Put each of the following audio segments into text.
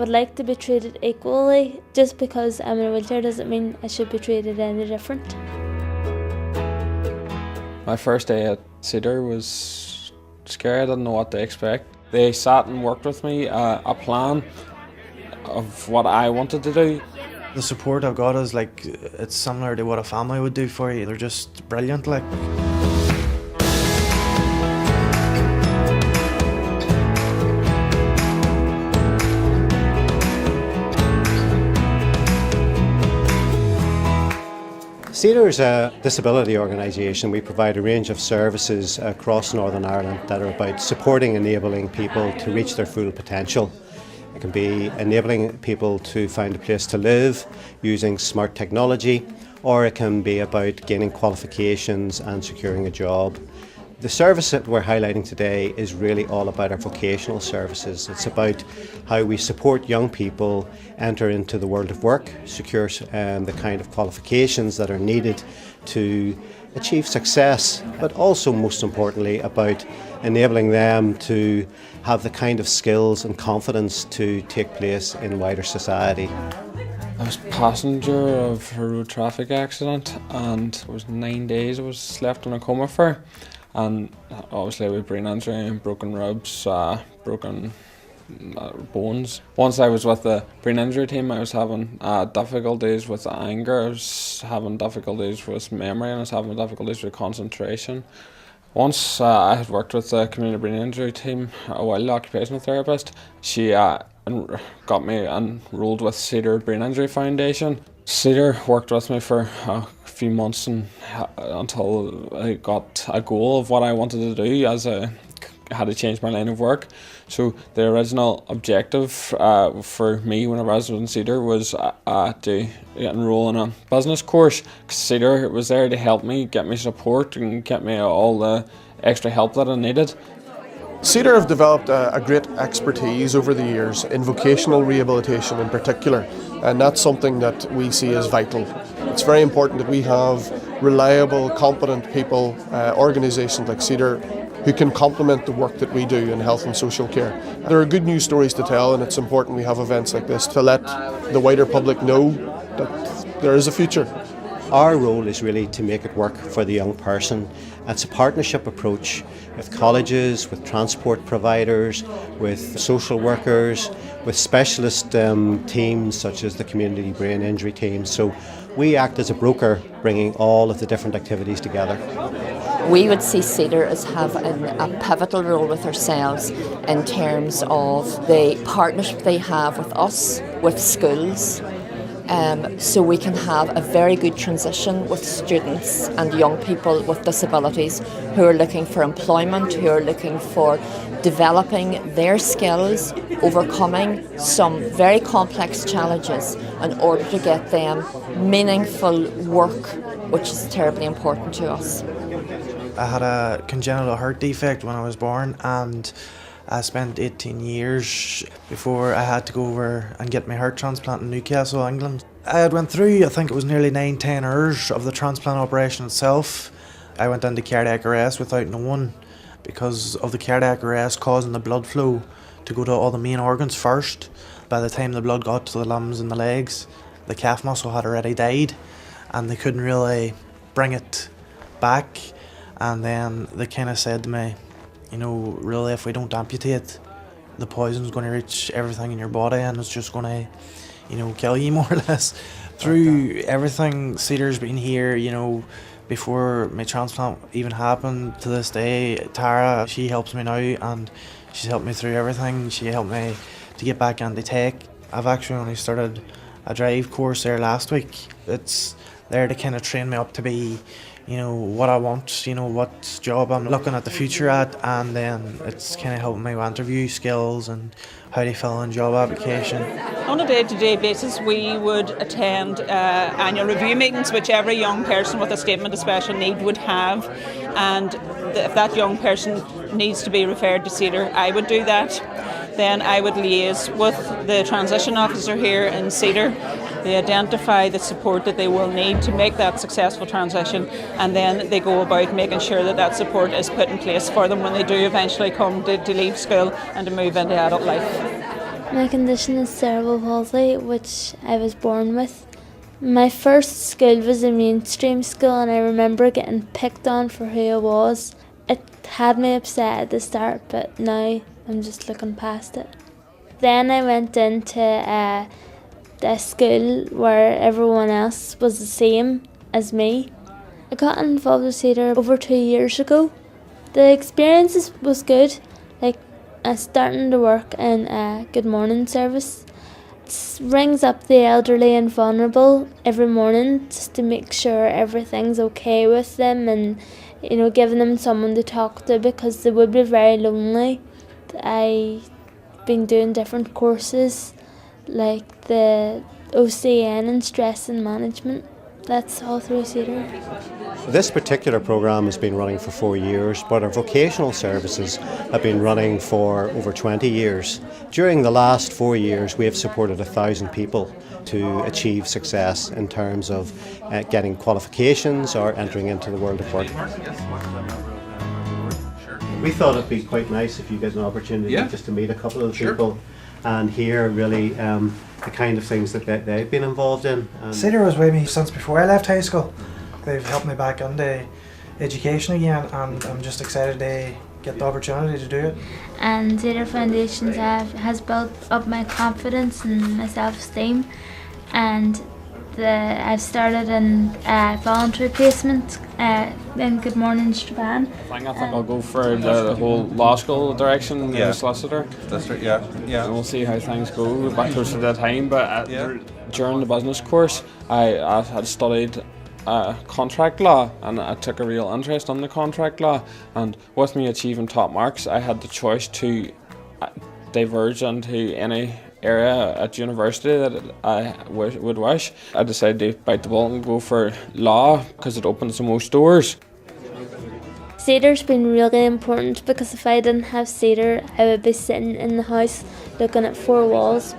would like to be treated equally. Just because I'm in a wheelchair doesn't mean I should be treated any different. My first day at Cedar was scary. I didn't know what to expect. They sat and worked with me a plan of what I wanted to do. The support I've got is like, it's similar to what a family would do for you. They're just brilliant, like. Cedar is a disability organisation. We provide a range of services across Northern Ireland that are about supporting, enabling people to reach their full potential. It can be enabling people to find a place to live using smart technology, or it can be about gaining qualifications and securing a job. The service that we're highlighting today is really all about our vocational services. It's about how we support young people enter into the world of work, secure the kind of qualifications that are needed to achieve success, but also most importantly about enabling them to have the kind of skills and confidence to take place in wider society. I was passenger of a road traffic accident, and it was 9 days I was left in a coma for. And obviously with brain injury and broken ribs, broken bones. Once I was with the brain injury team, I was having difficulties with anger, I was having difficulties with memory, and I was having difficulties with concentration. Once I had worked with the community brain injury team, a while occupational therapist, she got me enrolled with Cedar Brain Injury Foundation. Cedar worked with me for a few months until I got a goal of what I wanted to do, as I had to change my line of work. So the original objective for me whenever I was in Cedar was to enrol in a business course. Cedar was there to help me, get me support and get me all the extra help that I needed. Cedar have developed a great expertise over the years in vocational rehabilitation in particular, and that's something that we see as vital. It's very important that we have reliable, competent people, organisations like Cedar, who can complement the work that we do in health and social care. There are good news stories to tell, and it's important we have events like this to let the wider public know that there is a future. Our role is really to make it work for the young person. It's a partnership approach with colleges, with transport providers, with social workers, with specialist teams such as the community brain injury team. So we act as a broker, bringing all of the different activities together. We would see Cedar as having a pivotal role with ourselves in terms of the partnership they have with us, with schools, so we can have a very good transition with students and young people with disabilities who are looking for employment, who are looking for developing their skills, overcoming some very complex challenges in order to get them meaningful work, which is terribly important to us. I had a congenital heart defect when I was born, and I spent 18 years before I had to go over and get my heart transplant in Newcastle, England. I had went through, I think it was nearly 9-10 hours of the transplant operation itself. I went into cardiac arrest without knowing, because of the cardiac arrest causing the blood flow to go to all the main organs first. By the time the blood got to the limbs and the legs, the calf muscle had already died, and they couldn't really bring it back. And then they kind of said to me, you know, really, if we don't amputate, the poison's going to reach everything in your body and it's just going to, you know, kill you more or less. Through everything, Cedar's been here, you know, before my transplant even happened to this day. Tara, she helps me now, and she's helped me through everything. She helped me to get back into tech. I've actually only started a drive course there last week. It's there to kind of train me up to be, you know, what I want, you know, what job I'm looking at the future at, and then it's kind of helping me with interview skills and how to fill in job application. On a day-to-day basis, we would attend annual review meetings, which every young person with a statement of special need would have, and if that young person needs to be referred to Cedar, I would do that. Then I would liaise with the transition officer here in Cedar. They identify the support that they will need to make that successful transition, and then they go about making sure that that support is put in place for them when they do eventually come to leave school and to move into adult life. My condition is cerebral palsy, which I was born with. My first school was a mainstream school, and I remember getting picked on for who I was. It had me upset at the start, but now I'm just looking past it. Then I went into a school where everyone else was the same as me. I got involved with Cedar over 2 years ago. The experience was good. Like, I started to work in a good morning service. It rings up the elderly and vulnerable every morning just to make sure everything's okay with them, and giving them someone to talk to, because they would be very lonely. I've been doing different courses like the OCN and stress and management. That's all through Cedar. This particular programme has been running for 4 years, but our vocational services have been running for over 20 years. During the last 4 years, we have supported 1,000 people to achieve success in terms of getting qualifications or entering into the world of work. We thought it'd be quite nice if you get an opportunity just to meet a couple of the people and hear really the kind of things that they've been involved in. Cedar was with me since before I left high school. They've helped me back into education again, and I'm just excited to get the opportunity to do it. And Cedar Foundations has built up my confidence and my self-esteem, and I've started in voluntary placement in Good Morning Japan. I think I'll go for the whole law school direction, the solicitor. That's right, yeah. And we'll see how things go back close to that time. But during the business course, I had studied contract law, and I took a real interest in the contract law. And with me achieving top marks, I had the choice to diverge into any area at university that I would wish. I decided to bite the bullet and go for law because it opens the most doors. Cedar's been really important, because if I didn't have Cedar, I would be sitting in the house looking at four walls.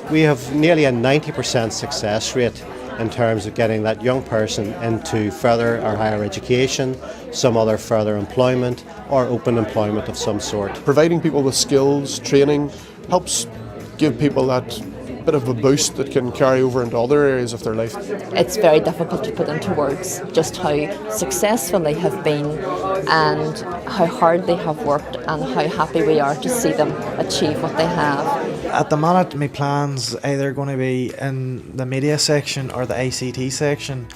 We have nearly a 90% success rate in terms of getting that young person into further or higher education, some other further employment, or open employment of some sort. Providing people with skills, training, helps give people that bit of a boost that can carry over into other areas of their life. It's very difficult to put into words just how successful they have been and how hard they have worked and how happy we are to see them achieve what they have. At the minute, my plan's either going to be in the media section or the ICT section.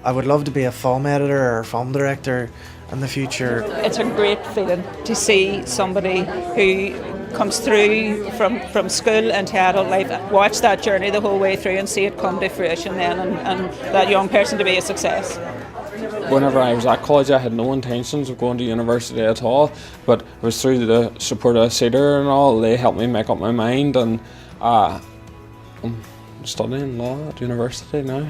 I would love to be a film editor or film director in the future. It's a great feeling to see somebody who comes through from school into adult life, watch that journey the whole way through and see it come to fruition then, and that young person to be a success. Whenever I was at college, I had no intentions of going to university at all, but it was through the support of Cedar and all. They helped me make up my mind, and I'm studying law at university now.